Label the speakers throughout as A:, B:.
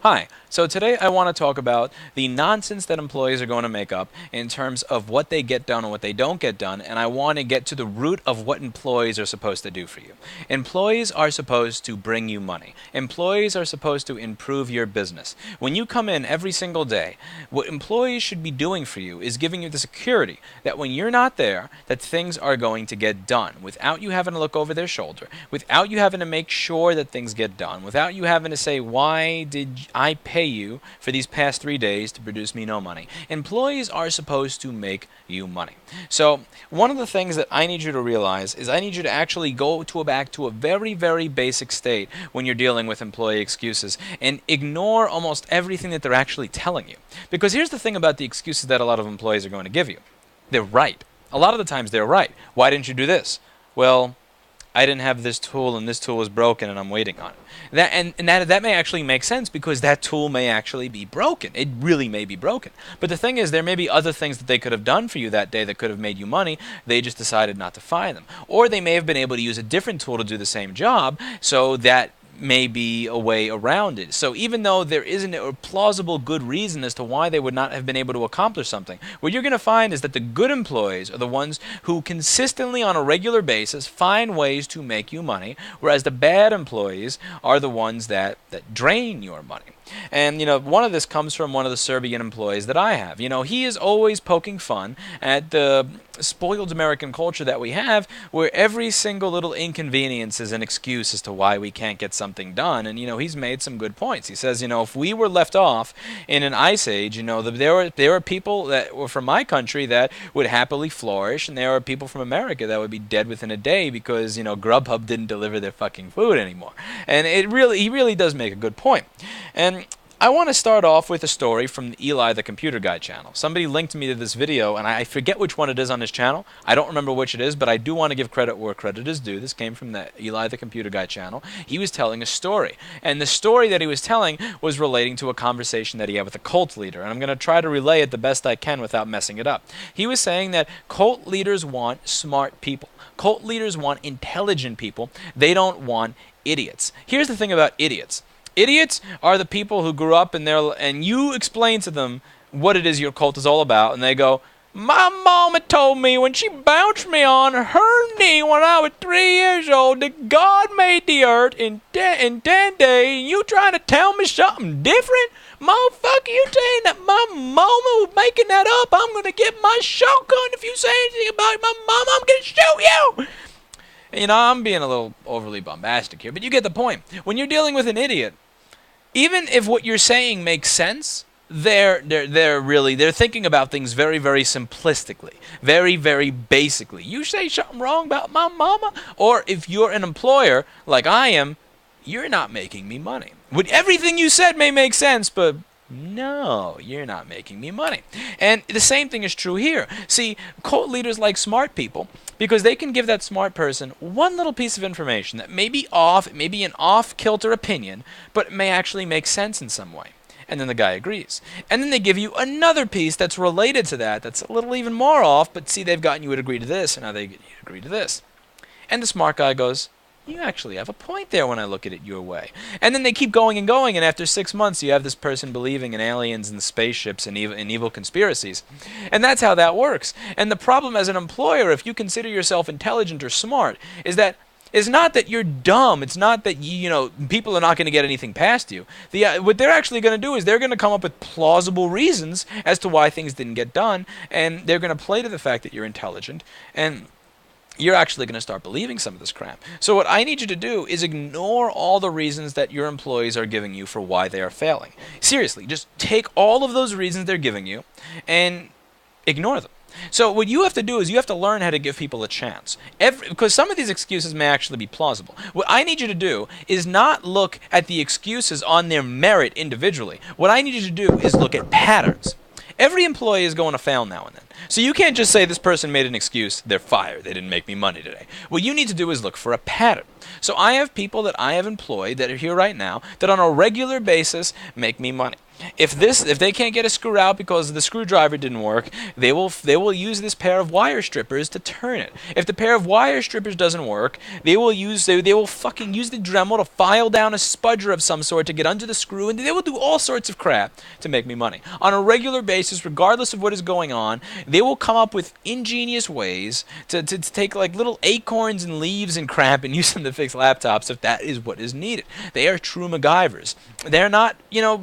A: Hi, so today I want to talk about the nonsense that employees are going to make up in terms of what they get done and what they don't get done, and I want to get to the root of what employees are supposed to do for you. Employees are supposed to bring you money. Employees are supposed to improve your business. When you come in every single day, what employees should be doing for you is giving you the security that when you're not there, that things are going to get done without you having to look over their shoulder, without you having to make sure that things get done, without you having to say, why did I pay you for these past 3 days to produce me no money? Employees are supposed to make you money. So one of the things that I need you to realize is I need you to actually go back to a very, very basic state when you're dealing with employee excuses and ignore almost everything that they're actually telling you. Because here's the thing about the excuses that a lot of employees are going to give you. They're right. A lot of the times they're right. Why didn't you do this? Well, I didn't have this tool and this tool was broken and I'm waiting on it. That may actually make sense because that tool may actually be broken. It really may be broken. But the thing is, there may be other things that they could have done for you that day that could have made you money. They just decided not to find them. Or they may have been able to use a different tool to do the same job, so that may be a way around it. So even though there isn't a plausible good reason as to why they would not have been able to accomplish something, what you're going to find is that the good employees are the ones who consistently on a regular basis find ways to make you money, whereas the bad employees are the ones that drain your money. And, one of this comes from one of the Serbian employees that I have. He is always poking fun at the spoiled American culture that we have, where every single little inconvenience is an excuse as to why we can't get something done. And, he's made some good points. He says, if we were left off in an ice age, there were people that were from my country that would happily flourish, and there are people from America that would be dead within a day because, Grubhub didn't deliver their fucking food anymore. And he really does make a good point. And I want to start off with a story from Eli the Computer Guy channel. Somebody linked me to this video, and I forget which one it is on his channel. I don't remember which it is, but I do want to give credit where credit is due. This came from the Eli the Computer Guy channel. He was telling a story, and the story that he was telling was relating to a conversation that he had with a cult leader, and I'm going to try to relay it the best I can without messing it up. He was saying that cult leaders want smart people. Cult leaders want intelligent people. They don't want idiots. Here's the thing about idiots. Idiots are the people who grew up and you explain to them what it is your cult is all about, and they go, my mama told me when she bounced me on her knee when I was 3 years old that God made the earth in 10 days, and you trying to tell me something different? Motherfucker, you saying that my mama was making that up? I'm going to get my shotgun if you say anything about my mama. I'm going to shoot you! I'm being a little overly bombastic here, but you get the point. When you're dealing with an idiot, even if what you're saying makes sense, they're thinking about things very, very simplistically, very, very basically. You say something wrong about my mama, or if you're an employer like I am, you're not making me money. Everything you said may make sense, but no, you're not making me money. And the same thing is true here. See, cult leaders like smart people because they can give that smart person one little piece of information that may be off, it may be an off-kilter opinion, but it may actually make sense in some way. And then the guy agrees. And then they give you another piece that's related to that, that's a little even more off, but see, they've gotten you to agree to this, and now they get you to agree to this. And the smart guy goes, you actually have a point there when I look at it your way. And then they keep going, and after 6 months you have this person believing in aliens and spaceships and evil conspiracies. And that's how that works. And the problem as an employer, if you consider yourself intelligent or smart, is that it's not that you're dumb. It's not that people are not going to get anything past you. What they're actually going to do is they're going to come up with plausible reasons as to why things didn't get done, and they're going to play to the fact that you're intelligent, and you're actually going to start believing some of this crap. So what I need you to do is ignore all the reasons that your employees are giving you for why they are failing. Seriously, just take all of those reasons they're giving you and ignore them. So what you have to do is you have to learn how to give people a chance. Because some of these excuses may actually be plausible. What I need you to do is not look at the excuses on their merit individually. What I need you to do is look at patterns. Every employee is going to fail now and then. So you can't just say this person made an excuse, they're fired, they didn't make me money today. What you need to do is look for a pattern. So I have people that I have employed that are here right now that on a regular basis make me money. If they can't get a screw out because the screwdriver didn't work, they will use this pair of wire strippers to turn it. If the pair of wire strippers doesn't work, they will fucking use the Dremel to file down a spudger of some sort to get under the screw, and they will do all sorts of crap to make me money. On a regular basis, regardless of what is going on, they will come up with ingenious ways to take like little acorns and leaves and crap and use them to fix laptops if that is what is needed. They are true MacGyvers. They're not,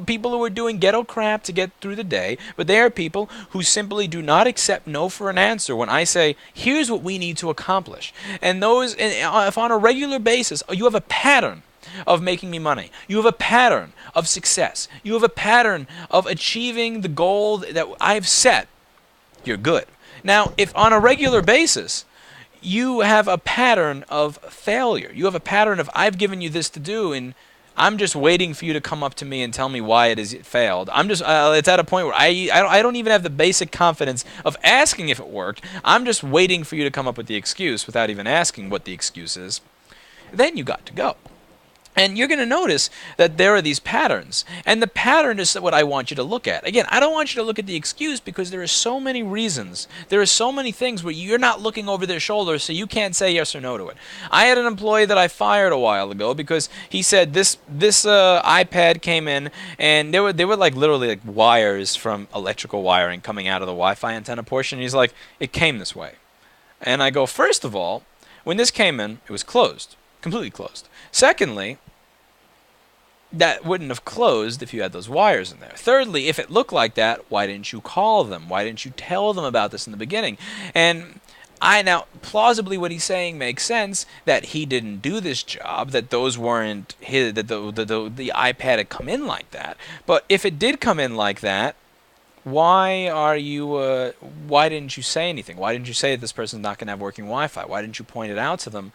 A: people who are doing ghetto crap to get through the day, but they are people who simply do not accept no for an answer when I say, here's what we need to accomplish. And if on a regular basis you have a pattern of making me money, you have a pattern of success, you have a pattern of achieving the goal that I've set, you're good. Now, if on a regular basis you have a pattern of failure, you have a pattern of I've given you this to do and I'm just waiting for you to come up to me and tell me why it failed. It's at a point where I don't even have the basic confidence of asking if it worked. I'm just waiting for you to come up with the excuse without even asking what the excuse is. Then you got to go. And you're going to notice that there are these patterns. And the pattern is what I want you to look at. Again, I don't want you to look at the excuse because there are so many reasons. There are so many things where you're not looking over their shoulders, so you can't say yes or no to it. I had an employee that I fired a while ago because he said this iPad came in and they were like literally like wires from electrical wiring coming out of the Wi-Fi antenna portion. And he's like, it came this way. And I go, first of all, when this came in, it was closed, completely closed. Secondly, that wouldn't have closed if you had those wires in there. Thirdly, if it looked like that, why didn't you call them? Why didn't you tell them about this in the beginning? And now, plausibly what he's saying makes sense, that he didn't do this job, that those weren't his, that the iPad had come in like that. But if it did come in like that, why didn't you say anything? Why didn't you say that this person's not going to have working Wi-Fi? Why didn't you point it out to them?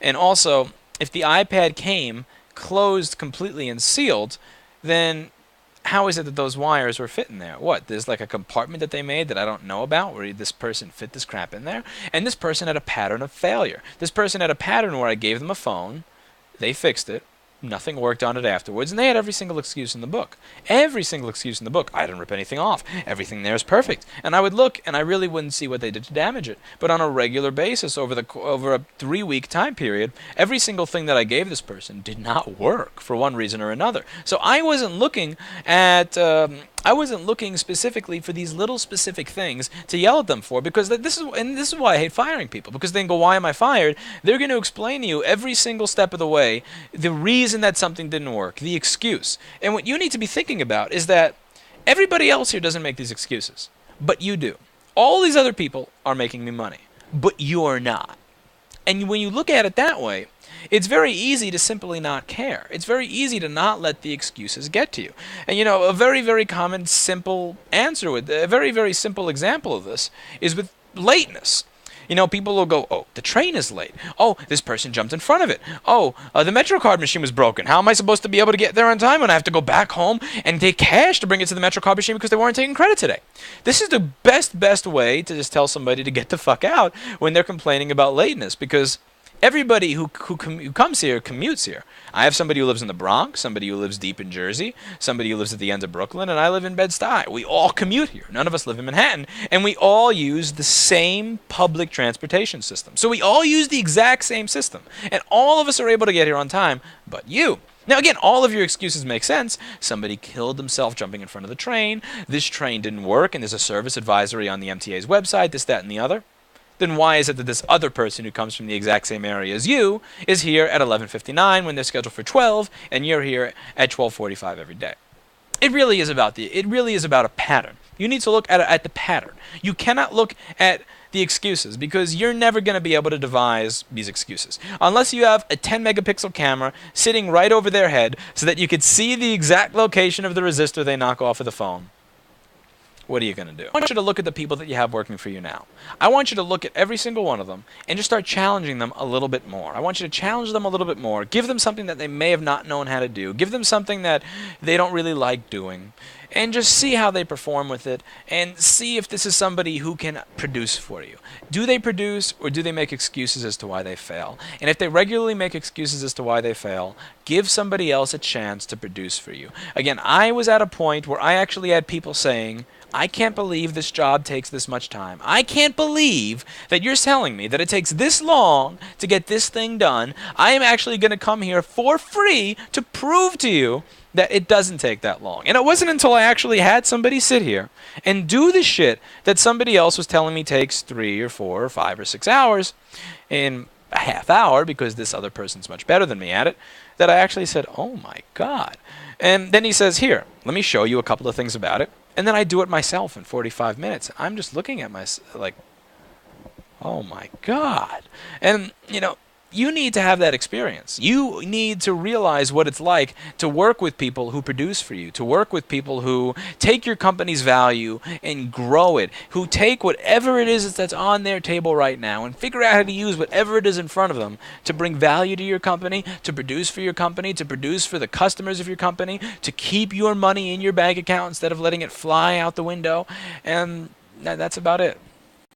A: And also, if the iPad came closed completely and sealed, then how is it that those wires were fitting there? What, there's like a compartment that they made that I don't know about where this person fit this crap in there? And this person had a pattern of failure. This person had a pattern where I gave them a phone, they fixed it, nothing worked on it afterwards, and they had every single excuse in the book. Every single excuse in the book. I didn't rip anything off. Everything there is perfect. And I would look, and I really wouldn't see what they did to damage it. But on a regular basis, over a 3-week time period, every single thing that I gave this person did not work for one reason or another. So I wasn't looking at... I wasn't looking specifically for these little specific things to yell at them for, because this is why I hate firing people, because they can go, why am I fired? They're going to explain to you every single step of the way the reason that something didn't work, the excuse. And what you need to be thinking about is that everybody else here doesn't make these excuses, but you do. All these other people are making me money, but you're not. And when you look at it that way, it's very easy to simply not care. It's very easy to not let the excuses get to you. And a very, very common, simple answer with a very, very simple example of this is with lateness. People will go, oh, the train is late. Oh, this person jumped in front of it. Oh, the MetroCard machine was broken. How am I supposed to be able to get there on time when I have to go back home and take cash to bring it to the MetroCard machine because they weren't taking credit today? This is the best way to just tell somebody to get the fuck out when they're complaining about lateness, because everybody who comes here commutes here. I have somebody who lives in the Bronx, somebody who lives deep in Jersey, somebody who lives at the end of Brooklyn, and I live in Bed-Stuy. We all commute here. None of us live in Manhattan, and we all use the same public transportation system. So we all use the exact same system, and all of us are able to get here on time, but you. Now again, all of your excuses make sense. Somebody killed themselves jumping in front of the train, this train didn't work, and there's a service advisory on the MTA's website, this, that, and the other. Then why is it that this other person who comes from the exact same area as you is here at 11:59 when they're scheduled for 12, and you're here at 12:45 every day? It really is about a pattern. You need to look at the pattern. You cannot look at the excuses, because you're never going to be able to devise these excuses unless you have a 10 megapixel camera sitting right over their head so that you could see the exact location of the resistor they knock off of the phone. what are you going to do? I want you to look at the people that you have working for you now. I want you to look at every single one of them and just start challenging them a little bit more. I want you to challenge them a little bit more. Give them something that they may have not known how to do. Give them something that they don't really like doing. And just see how they perform with it and see if this is somebody who can produce for you. Do they produce, or do they make excuses as to why they fail? And if they regularly make excuses as to why they fail, give somebody else a chance to produce for you. Again, I was at a point where I actually had people saying, I can't believe this job takes this much time. I can't believe that you're telling me that it takes this long to get this thing done. I am actually going to come here for free to prove to you that it doesn't take that long. And it wasn't until I actually had somebody sit here and do the shit that somebody else was telling me takes 3 or 4 or 5 or 6 hours in a half hour, because this other person's much better than me at it, that I actually said, oh my God. And then he says, here, let me show you a couple of things about it. And then I do it myself in 45 minutes. I'm just looking at myself like, oh my God. And, you know, you need to have that experience. You need to realize what it's like to work with people who produce for you, to work with people who take your company's value and grow it, who take whatever it is that's on their table right now and figure out how to use whatever it is in front of them to bring value to your company, to produce for your company, to produce for the customers of your company, to keep your money in your bank account instead of letting it fly out the window. And that's about it.